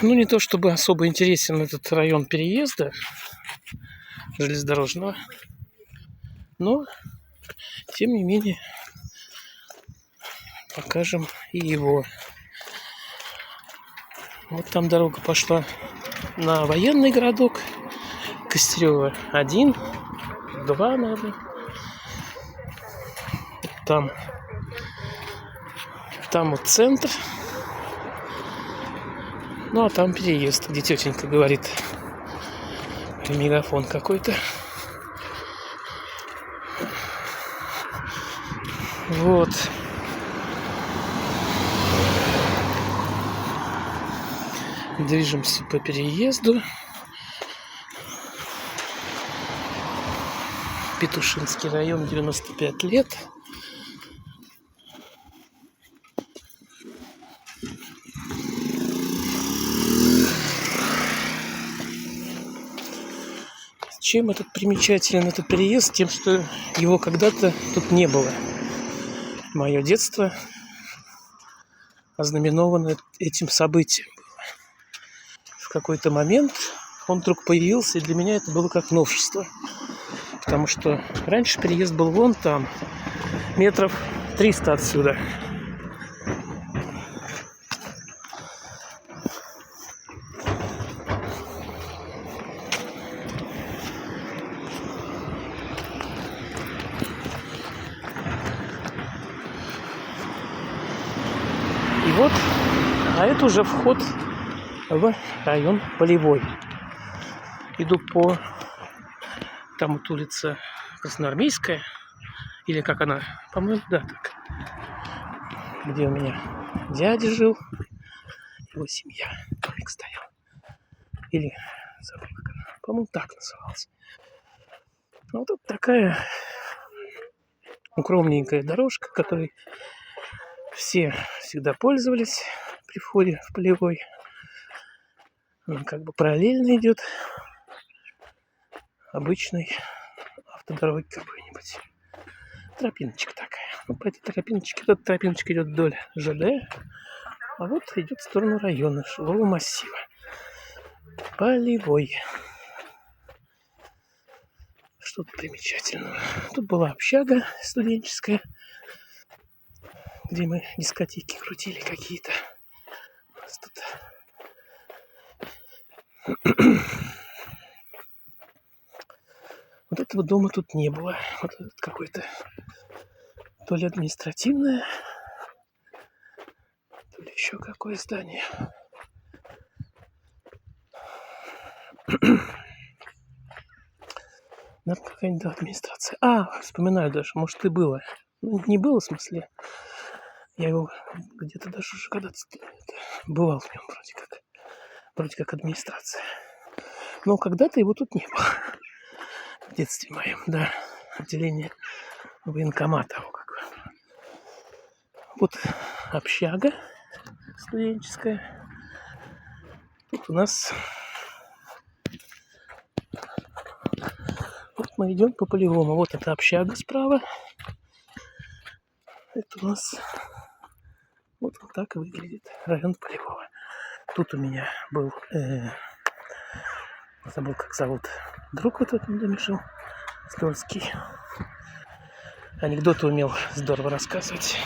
Ну, не то чтобы особо интересен этот район переезда железнодорожного, но, тем не менее, покажем и его. Вот там дорога пошла на военный городок. Костерево 1, 2, наверное. Там вот центр. Ну, а там переезд, где тетенька говорит. Или мегафон какой-то. Вот. Движемся по переезду. Петушинский район, 95 лет. Чем этот примечателен, этот переезд? Тем, что его когда-то тут не было. Мое детство ознаменовано этим событием. В какой-то момент он вдруг появился, и для меня это было как новшество. Потому что раньше переезд был вон там, метров 300 отсюда. И вот, а это уже вход в район Полевой. Иду по... Там вот улица Красноармейская. Или как она? По-моему, да, так. Где у меня дядя жил. Его семья. Домик стоял. Или забыл, как она. По-моему, так называлась. Вот тут такая укромненькая дорожка, которой все всегда пользовались при входе в Полевой. Она как бы параллельно идет обычной автодороге какой-нибудь. Тропиночка такая. Ну, по этой тропиночке, эта тропиночка идет вдоль ЖД, а вот идет в сторону района жилого массива. Полевой. Что-то примечательного. Тут была общага студенческая, где мы дискотеки крутили какие-то. У нас тут... Вот этого дома тут не было. Вот этот какой-то то ли административное, то ли еще какое здание. Наверное, какая-нибудь администрация. Вспоминаю даже, может и было. Ну, не было, в смысле. Я его где-то даже уже когда-то бывал в нем вроде как администрация. Но когда-то его тут не было. В детстве моем, да. Отделение военкомата. Вот общага студенческая. Тут у нас... Вот мы идем по Полевому. Вот эта общага справа. Это у нас... Вот он так и выглядит. Район Полевого. Тут у меня был... Забыл, как зовут. Друг вот в этом доме жил. Здорский. Анекдоты умел здорово рассказывать.